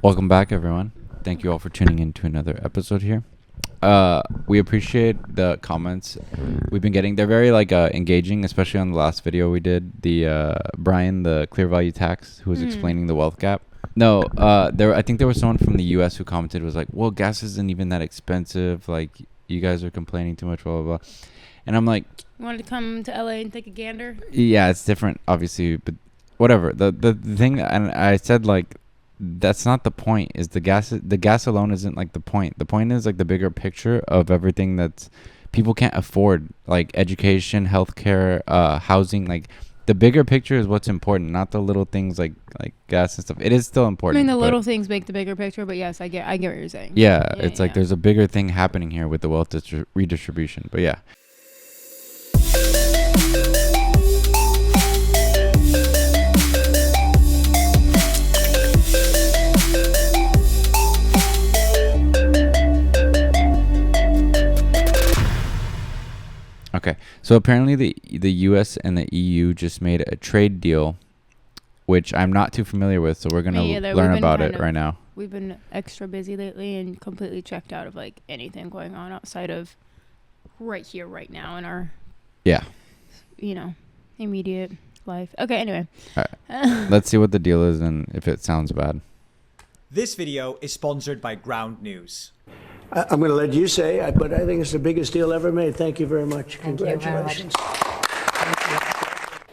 Welcome back, everyone. Thank you all for tuning in to another episode here. We appreciate the comments we've been getting. They're very engaging, especially on the last video we did. The Brian, the Clear Value Tax, who was explaining the wealth gap. No, I think there was someone from the U.S. who commented, was like, "Well, gas isn't even that expensive. Like, you guys are complaining too much, blah blah blah." And I'm like, "You wanted to come to LA and take a gander?" Yeah, it's different, obviously, but whatever. The thing, and I said that's not the point. Is the gas alone isn't like the point. The point is like the bigger picture of everything that's people can't afford, like education, healthcare, housing. Like the bigger picture is what's important, not the little things like gas and stuff. It is still important. I mean, the little things make the bigger picture, but yes, I get what you're saying. Yeah, it's like there's a bigger thing happening here with the wealth redistribution. But yeah. Okay, so apparently the U.S. and the EU just made a trade deal, which I'm not too familiar with, so we're going to learn about it right now. We've been extra busy lately and completely checked out of like anything going on outside of right here, right now in our, immediate life. Okay, anyway. All right. Let's see what the deal is and if it sounds bad. This video is sponsored by Ground News. I'm going to let you say, but I think it's the biggest deal ever made. Thank you very much. Congratulations.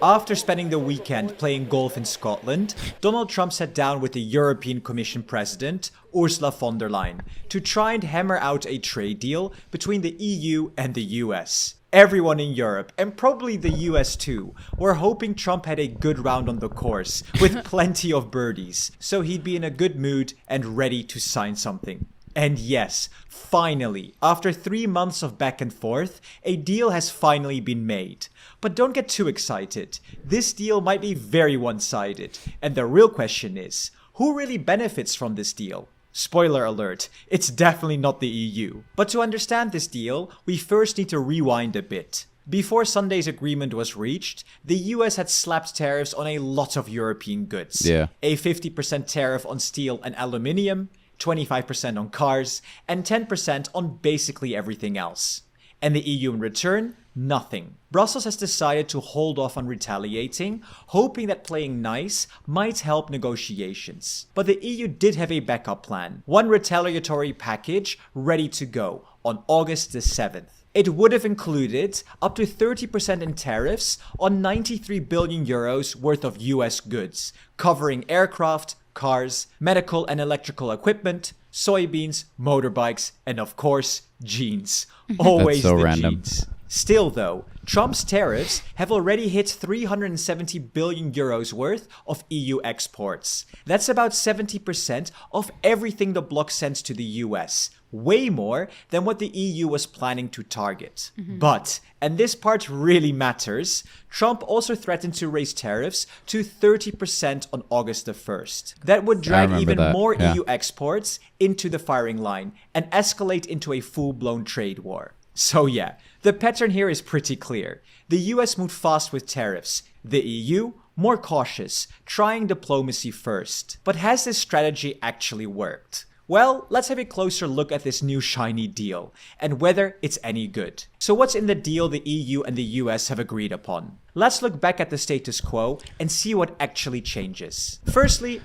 After spending the weekend playing golf in Scotland, Donald Trump sat down with the European Commission President, Ursula von der Leyen, to try and hammer out a trade deal between the EU and the US. Everyone in Europe, and probably the US too, were hoping Trump had a good round on the course, with plenty of birdies, so he'd be in a good mood and ready to sign something. And yes, finally, after 3 months of back and forth, a deal has finally been made. But don't get too excited. This deal might be very one-sided. And the real question is, who really benefits from this deal? Spoiler alert, it's definitely not the EU. But to understand this deal, we first need to rewind a bit. Before Sunday's agreement was reached, the US had slapped tariffs on a lot of European goods. Yeah. A 50% tariff on steel and aluminium, 25% on cars, and 10% on basically everything else. And the EU in return, nothing. Brussels has decided to hold off on retaliating, hoping that playing nice might help negotiations. But the EU did have a backup plan, one retaliatory package ready to go on August the 7th. It would have included up to 30% in tariffs on 93 billion euros worth of US goods, covering aircraft, cars, medical and electrical equipment, soybeans, motorbikes, and of course, jeans. Always so the random. jeans. Still though, Trump's tariffs have already hit 370 billion euros worth of EU exports. That's about 70% of everything the bloc sends to the US. Way more than what the EU was planning to target. But, and this part really matters, Trump also threatened to raise tariffs to 30% on August the 1st. That would drag even more EU exports into the firing line and escalate into a full-blown trade war. So yeah, the pattern here is pretty clear. The US moved fast with tariffs. The EU, more cautious, trying diplomacy first. But has this strategy actually worked? Well, let's have a closer look at this new shiny deal, and whether it's any good. So what's in the deal the EU and the US have agreed upon? Let's look back at the status quo and see what actually changes. Firstly,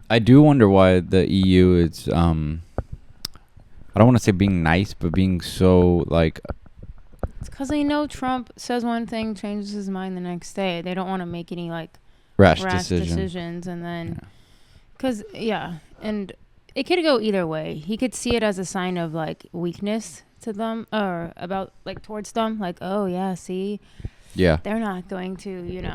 I do wonder why the EU is, I don't want to say being nice, but being so It's because they know Trump says one thing, changes his mind the next day. They don't want to make any rash decisions, and then because and it could go either way. He could see it as a sign of weakness to them, or about towards them, oh yeah, see, they're not going to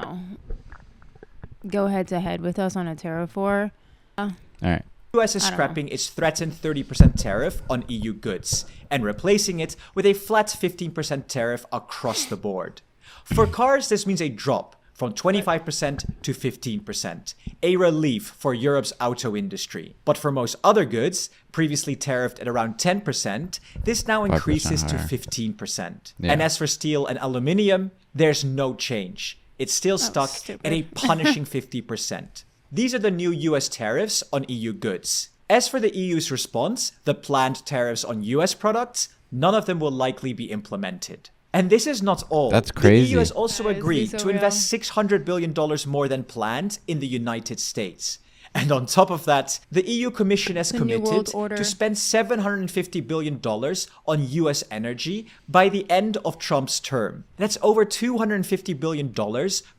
go head to head with us on a tariff war. All right. The US is scrapping its threatened 30% tariff on EU goods and replacing it with a flat 15% tariff across the board. For cars, this means a drop from 25% to 15%, a relief for Europe's auto industry. But for most other goods, previously tariffed at around 10%, this now increases to 15%. Yeah. And as for steel and aluminium, there's no change. It's still stuck at a punishing 50%. These are the new US tariffs on EU goods. As for the EU's response, the planned tariffs on US products, none of them will likely be implemented. And this is not all. That's The crazy. EU has also That is agreed so to invest $600 billion more than planned in the United States. And on top of that, the EU Commission has The New World committed Order. to spend $750 billion on US energy by the end of Trump's term. That's over $250 billion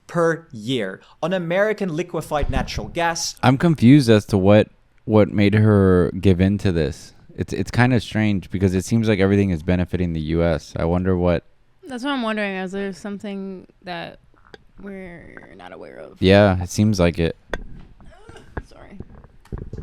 per year on American liquefied natural gas. I'm confused as to what made her give in to this. It's kind of strange because it seems like everything is benefiting the U.S. I wonder what. That's what I'm wondering. Is there something that we're not aware of? Yeah, it seems like it. Sorry.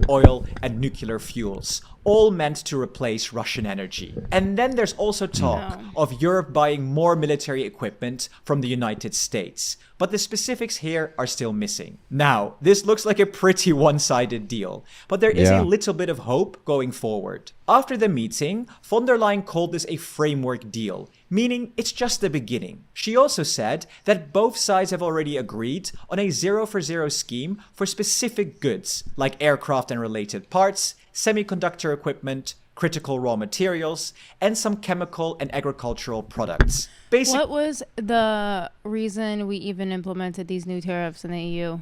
Oil and nuclear fuels, all meant to replace Russian energy. And then there's also talk No. of Europe buying more military equipment from the United States. But the specifics here are still missing. Now, this looks like a pretty one-sided deal, but there is Yeah. a little bit of hope going forward. After the meeting, von der Leyen called this a framework deal, meaning it's just the beginning. She also said that both sides have already agreed on a 0-for-0 scheme for specific goods, like aircraft and related parts, semiconductor equipment, critical raw materials, and some chemical and agricultural products. What was the reason we even implemented these new tariffs in the EU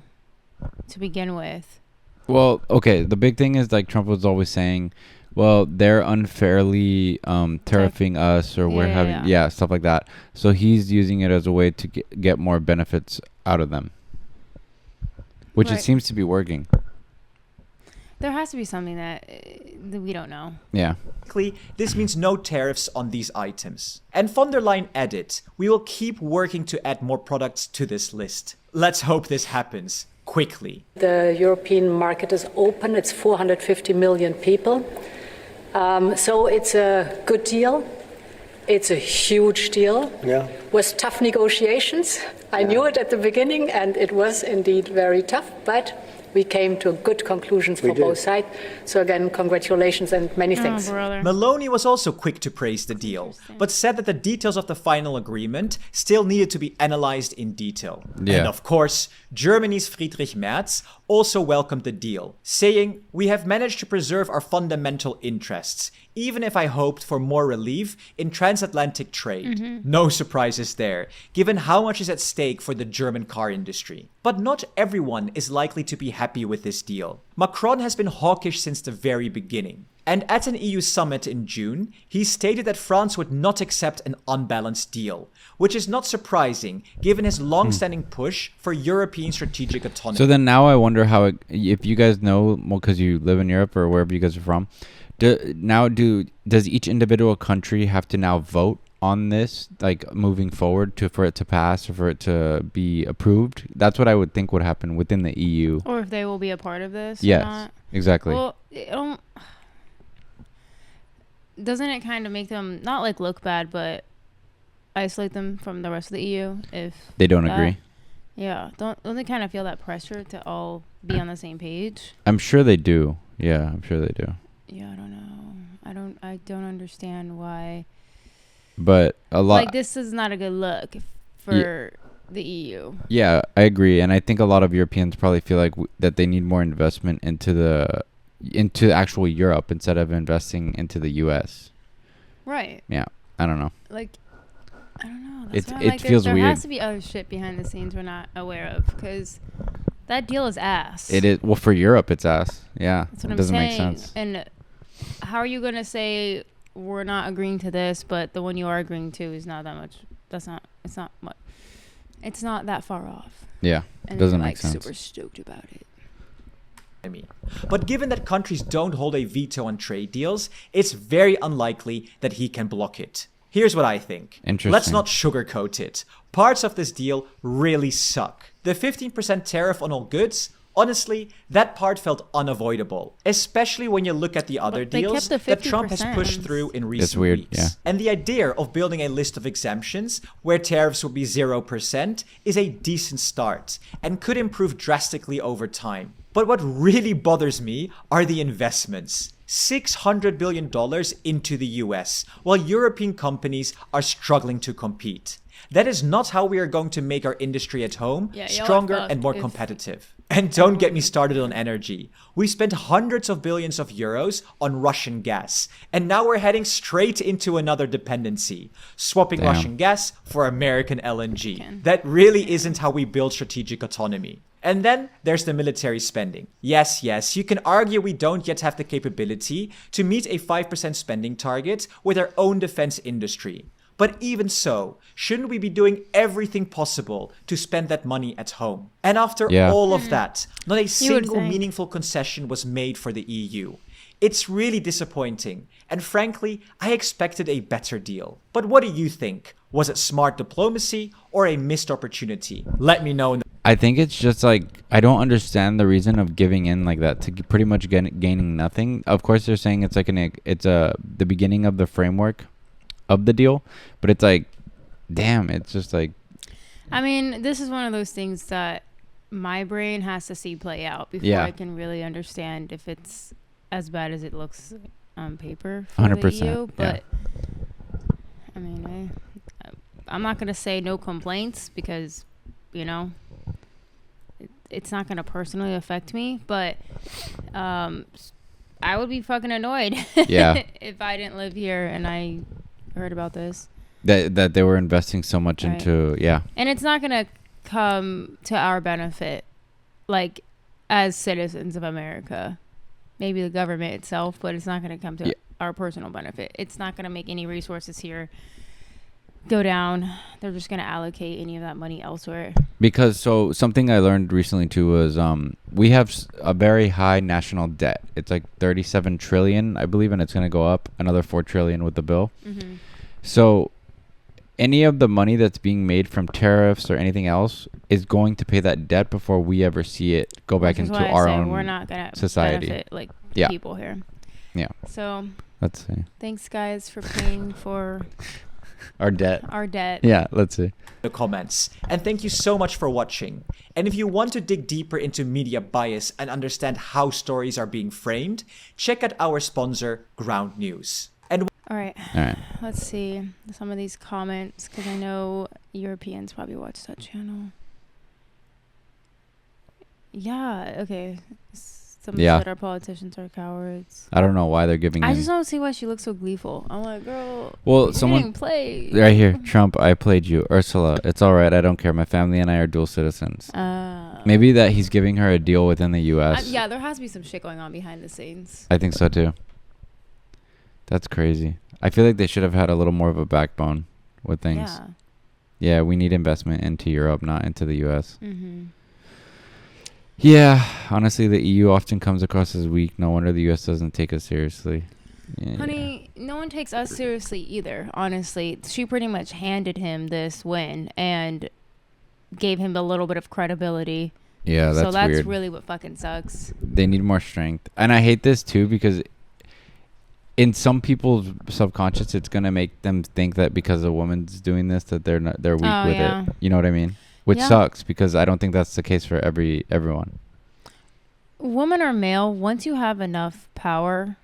to begin with? Well, okay. The big thing is like Trump was always saying, well, they're unfairly tariffing us, or we're having stuff like that. So he's using it as a way to get more benefits out of them, which it Right. seems to be working. There has to be something that we don't know. Yeah. This means no tariffs on these items. And von der Leyen added, we will keep working to add more products to this list. Let's hope this happens quickly. The European market is open. It's 450 million people. So it's a good deal. It's a huge deal. Yeah. With tough negotiations. I knew it at the beginning, and it was indeed very tough, but we came to good conclusions for both sides. So again, congratulations and many thanks. Oh, brother. Meloni was also quick to praise the deal, but said that the details of the final agreement still needed to be analyzed in detail. Yeah. And of course, Germany's Friedrich Merz also welcomed the deal, saying, we have managed to preserve our fundamental interests, even if I hoped for more relief in transatlantic trade. No surprises there, given how much is at stake for the German car industry. But not everyone is likely to be happy with this deal. Macron has been hawkish since the very beginning. And at an EU summit in June, he stated that France would not accept an unbalanced deal, which is not surprising given his long-standing push for European strategic autonomy. So then now I wonder how if you guys know, well, because you live in Europe or wherever you guys are from, does each individual country have to now vote on this, like moving forward for it to pass or for it to be approved? That's what I would think would happen within the EU. Or if they will be a part of this Yes, or not. exactly. Well, doesn't it kind of make them not like look bad, but isolate them from the rest of the EU if They don't agree. Yeah, don't they kind of feel that pressure to all be on the same page? I'm sure they do. Yeah, I'm sure they do. Yeah, I don't know. I don't understand why. But a lot. Like, this is not a good look for the EU. Yeah, I agree, and I think a lot of Europeans probably feel like that they need more investment into actual Europe instead of investing into the U.S. Right. Yeah, I don't know. Like, I don't know. It That's why I'm like, feels there weird. has to be other shit behind the scenes we're not aware of, because that deal is ass. It is, well, for Europe, it's ass. Yeah, That's what it I'm doesn't saying. make sense. And how are you going to say we're not agreeing to this, but the one you are agreeing to is not that much? It's not that far off. Yeah, And doesn't they're, make sense. super stoked about it. But given that countries don't hold a veto on trade deals, it's very unlikely that he can block it. Here's what I think. Interesting. Let's not sugarcoat it. Parts of this deal really suck. The 15% tariff on all goods, honestly, that part felt unavoidable, especially when you look at the other But they deals kept the that Trump has 50%. pushed through in recent weird, weeks. yeah. And the idea of building a list of exemptions where tariffs would be 0% is a decent start and could improve drastically over time. But what really bothers me are the investments. $600 billion into the US, while European companies are struggling to compete. That is not how we are going to make our industry at home Yeah, y'all are stronger fucked and more if- competitive. And don't get me started on energy. We spent hundreds of billions of euros on Russian gas, and now we're heading straight into another dependency, swapping Damn. Russian gas for American LNG. That really isn't how we build strategic autonomy. And then there's the military spending. Yes, you can argue we don't yet have the capability to meet a 5% spending target with our own defense industry. But even so, shouldn't we be doing everything possible to spend that money at home? And after all of that, not a single meaningful concession was made for the EU. It's really disappointing, and frankly, I expected a better deal. But what do you think? Was it smart diplomacy or a missed opportunity? Let me know in the I think it's just like, I don't understand the reason of giving in like that to pretty much gaining nothing. Of course, they're saying it's like the beginning of the framework of the deal, but it's like, damn, it's just like, I mean, this is one of those things that my brain has to see play out before I can really understand if it's as bad as it looks on paper for 100%, the EU. But I mean, I'm not gonna say no complaints because, you know, it's not gonna personally affect me, but I would be fucking annoyed if I didn't live here and I heard about this. That they were investing so much into, and it's not gonna come to our benefit, like as citizens of America. Maybe the government itself, but it's not gonna come to our personal benefit. It's not gonna make any resources here go down. They're just gonna allocate any of that money elsewhere. Because something I learned recently too was we have a very high national debt. It's like 37 trillion, I believe, and it's going to go up another 4 trillion with the bill. Mm-hmm. So any of the money that's being made from tariffs or anything else is going to pay that debt before we ever see it go back into our own we're not gonna society. benefit, like people here. Yeah. So let's see. Thanks guys for paying for our debt. Yeah, let's see. The comments. And thank you so much for watching. And if you want to dig deeper into media bias and understand how stories are being framed, check out our sponsor, Ground News. And all right. Let's see some of these comments, because I know Europeans probably watch that channel. Yeah, okay. Someone said our politicians are cowards. I don't know why they're giving I just don't see why she looks so gleeful. I'm like, girl, someone play. Right here, Trump, I played you. Ursula, it's all right. I don't care. My family and I are dual citizens. Maybe that he's giving her a deal within the U.S. Yeah, there has to be some shit going on behind the scenes. I think so, too. That's crazy. I feel like they should have had a little more of a backbone with things. Yeah, we need investment into Europe, not into the U.S. Mm-hmm. Yeah, honestly, the EU often comes across as weak. No wonder the U.S. doesn't take us seriously. Yeah. Honey, no one takes us seriously either, honestly. She pretty much handed him this win and gave him a little bit of credibility. Yeah, that's weird. So that's really what fucking sucks. They need more strength. And I hate this, too, because in some people's subconscious, it's going to make them think that because a woman's doing this, that they're weak with it. You know what I mean? Which sucks, because I don't think that's the case for everyone. Woman or male, once you have enough power,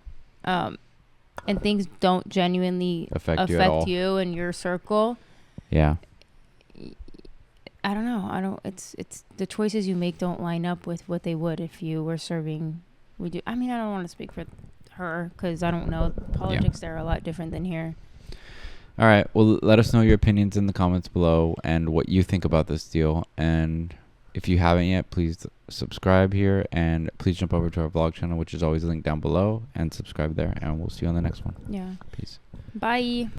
and things don't genuinely affect you and your circle. Yeah. I don't know. It's the choices you make don't line up with what they would if you were serving. I mean, I don't want to speak for her because I don't know. Politics there are a lot different than here. All right. Well, let us know your opinions in the comments below and what you think about this deal. And if you haven't yet, please subscribe here. And please jump over to our vlog channel, which is always linked down below. And subscribe there. And we'll see you on the next one. Yeah. Peace. Bye.